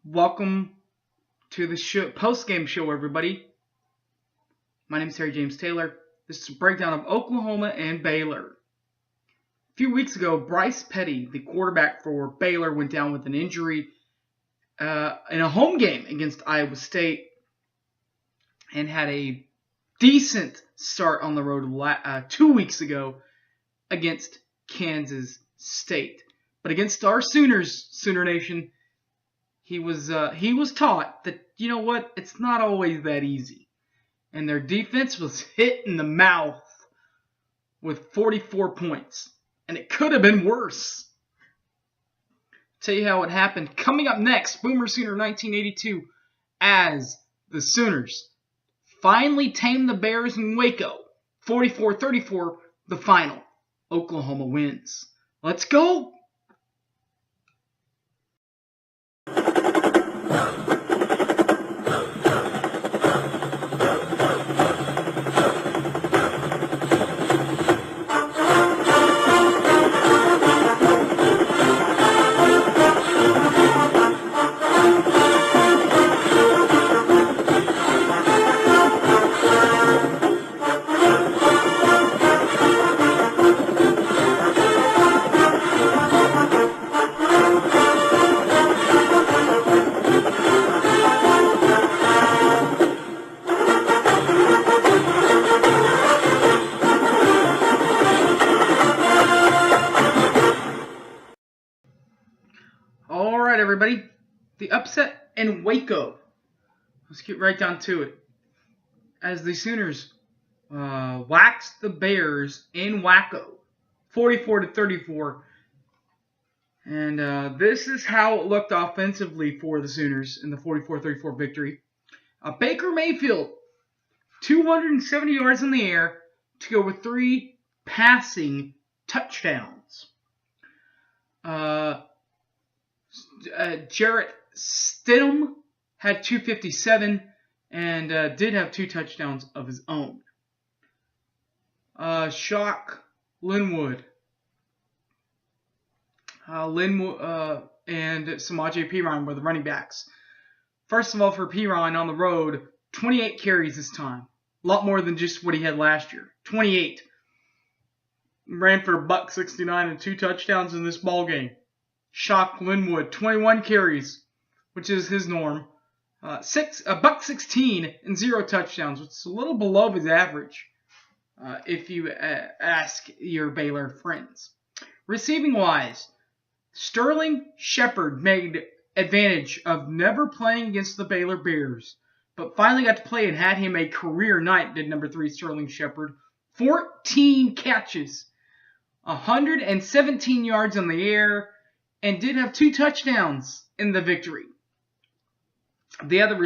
Welcome to the post-game show, everybody. My name is Harry James Taylor. This is a breakdown of Oklahoma and Baylor. A few weeks ago, Bryce Petty, the quarterback for Baylor, went down with an injury in a home game against Iowa State and had a decent start on the road 2 weeks ago against Kansas State. But against our Sooners, Sooner Nation, he was taught that, you know what, it's not always that easy. And their defense was hit in the mouth with 44 points. And it could have been worse. Tell you how it happened. Coming up next, Boomer Sooner 1982, as the Sooners finally tamed the Bears in Waco. 44-34, the final. Oklahoma wins. Let's go! Alright, everybody. The upset in Waco. Let's get right down to it. As the Sooners waxed the Bears in Waco, 44-34. And this is how it looked offensively for the Sooners in the 44-34 victory. Baker Mayfield, 270 yards in the air to go with 3 passing touchdowns. Jarrett Stidham had 257 and did have 2 touchdowns of his own. Shock Linwood. And Samaje Perine were the running backs. First of all, for Perine on the road, 28 carries this time. A lot more than just what he had last year. 28. Ran for $169 and 2 touchdowns in this ball game. Shock Linwood, 21 carries, which is his norm. $116 and 0 touchdowns, which is a little below his average, if you ask your Baylor friends. Receiving-wise, Sterling Shepard made advantage of never playing against the Baylor Bears, but finally got to play and had him a career night, did number 3 Sterling Shepard. 14 catches, 117 yards in the air, and did have 2 touchdowns in the victory. The other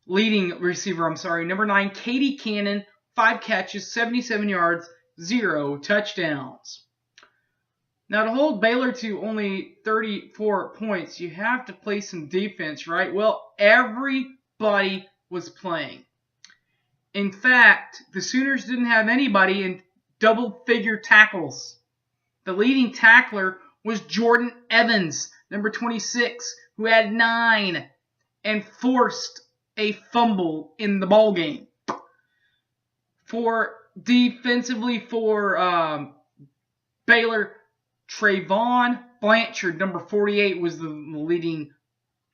leading receiver, number 9, Katie Cannon, 5 catches, 77 yards, 0 touchdowns. Now, to hold Baylor to only 34 points, you have to play some defense, right? Well, everybody was playing. In fact, the Sooners didn't have anybody in double-figure tackles. The leading tackler was Jordan Evans, number 26, who had 9 and forced a fumble in the ball game. Defensively for Baylor, Trayvon Blanchard, number 48, was the leading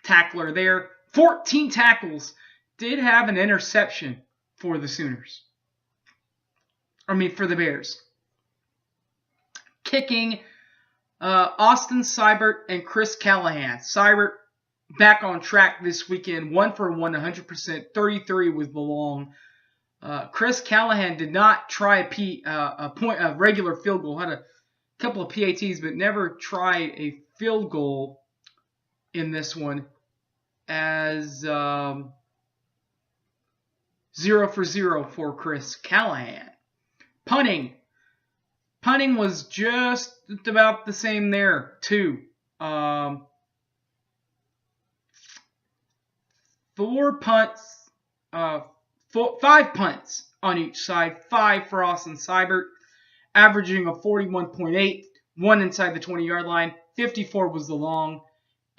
tackler there. 14 tackles. Did have an interception for the Sooners. For the Bears. Kicking, Austin Seibert and Chris Callahan. Seibert back on track this weekend. 1 for 1, 100%. 33 was the long. Chris Callahan did not try a regular field goal. Had a couple of PATs, but never tried a field goal in this one. As 0 for 0 for Chris Callahan. Punting was just about the same there, too. 4 punts, 5 punts on each side. 5 for Austin Seibert, averaging a 41.8, 1 inside the 20-yard line. 54 was the long.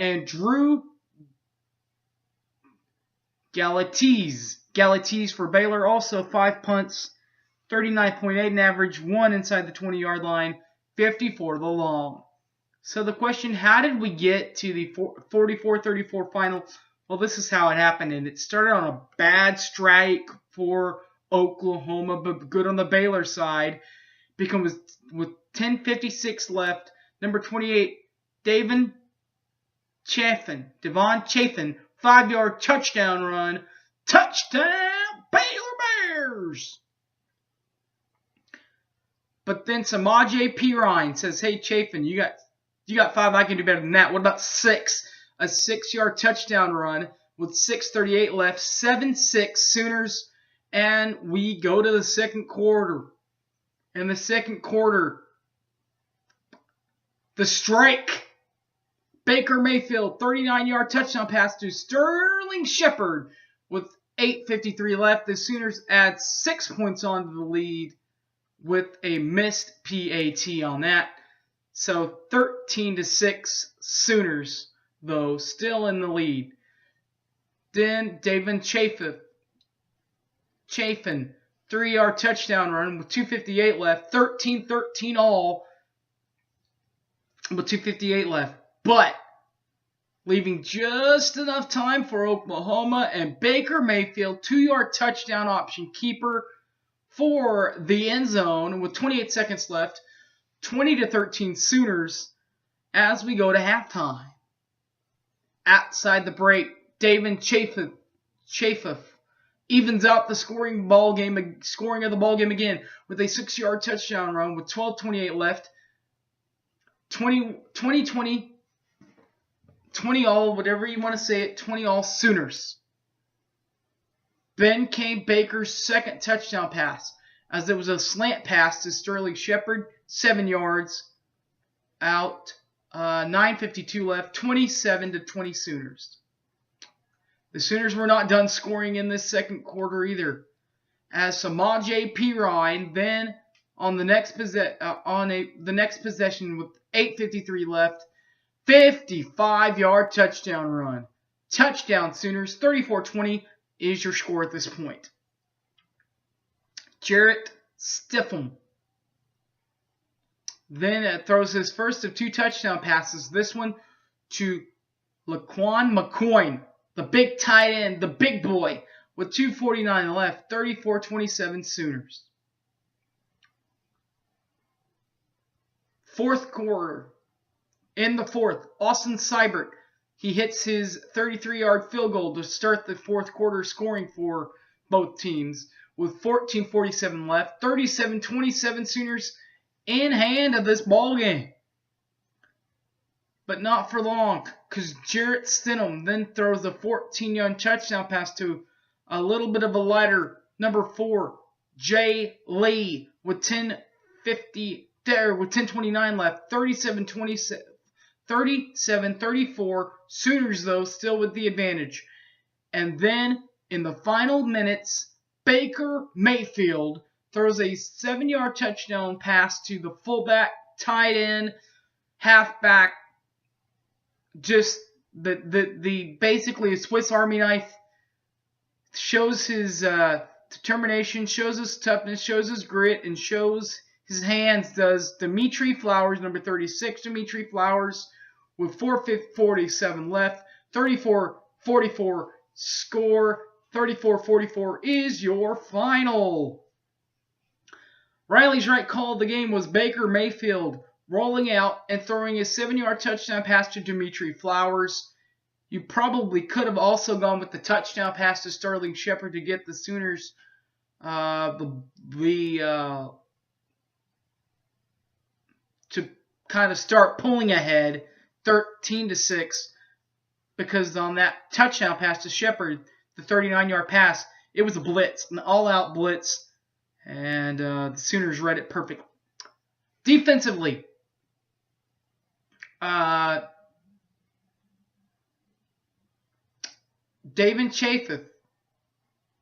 And Drew Galatese for Baylor, also 5 punts, 39.8 in average, 1 inside the 20-yard line, 50 for the long. So the question, how did we get to the 44-34 final? Well, this is how it happened, and it started on a bad strike for Oklahoma, but good on the Baylor side, because with 10:56 left, number 28, Devon Chafin, 5-yard touchdown run. Touchdown, Baylor Bears! But then Samaje Perine says, hey, Chafin, you got 5. I can do better than that. What about 6? A 6-yard touchdown run with 6:38 left. 7-6 Sooners. And we go to the second quarter. In the second quarter, the strike. Baker Mayfield, 39-yard touchdown pass to Sterling Shepard with 8:53 left. The Sooners add 6 points onto the lead with a missed PAT on that. So 13-6 Sooners, though, still in the lead. Then Devon Chafin, 3-yard touchdown run with 2:58 left. 13-13 all with 2:58 left. But leaving just enough time for Oklahoma and Baker Mayfield, 2-yard touchdown option keeper for the end zone with 28 seconds left. 20-13 Sooners as we go to halftime. Outside the break, Devon Chafin evens out the scoring of the ball game again with a 6-yard touchdown run with 12:28 left. 20 all, whatever you want to say it, 20 all Sooners. Then came Baker's second touchdown pass, as it was a slant pass to Sterling Shepard, 7 yards out, 9:52 left, 27-20 Sooners. The Sooners were not done scoring in this second quarter either, as Samaje Perine then on the next possession with 8:53 left, 55-yard touchdown run. Touchdown Sooners, 34-20 is your score at this point. Jarrett Stidham then throws his first of 2 touchdown passes. This one to Laquan McCoy, the big tight end, the big boy, with 2:49 left, 34-27 Sooners. Fourth quarter. In the fourth, Austin Seibert, he hits his 33-yard field goal to start the fourth quarter scoring for both teams with 14:47 left, 37-27 Sooners in hand of this ball game. But not for long, because Jarrett Stidham then throws a 14-yard touchdown pass to a little bit of a lighter number 4, Jay Lee, with 10:29 left, 37-34 Sooners, though, still with the advantage. And then in the final minutes, Baker Mayfield throws a 7-yard touchdown pass to the fullback, tight end, halfback, just the basically a Swiss Army knife. Shows his determination, shows his toughness, shows his grit, and shows his hands. Does Dimitri Flowers, number 36, Dimitri Flowers, with 4:47 left, 34-44 score. 34-44 is your final. Riley's right call of the game was Baker Mayfield rolling out and throwing a 7-yard touchdown pass to Dimitri Flowers. You probably could have also gone with the touchdown pass to Sterling Shepard to get the Sooners to kind of start pulling ahead 13-6, because on that touchdown pass to Shepard, the 39-yard pass, it was a blitz, an all-out blitz, and the Sooners read it perfectly. Defensively, Devon Chafin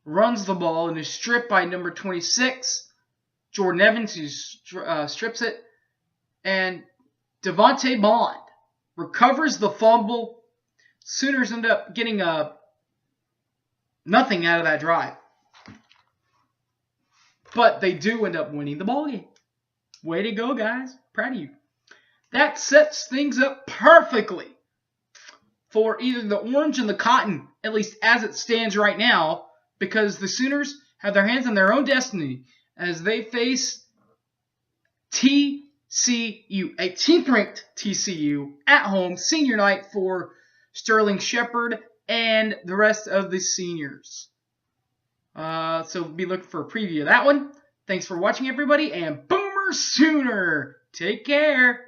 runs the ball and is stripped by number 26, Jordan Evans, who strips it, and Devontae Bond recovers the fumble. Sooners end up getting a nothing out of that drive. But they do end up winning the ballgame. Way to go, guys. Proud of you. That sets things up perfectly for either the Orange and the Cotton, at least as it stands right now, because the Sooners have their hands on their own destiny as they face TCU, a 10th-ranked TCU at home, senior night for Sterling Shepard and the rest of the seniors. So be looking for a preview of that one. Thanks for watching, everybody, and Boomer Sooner! Take care!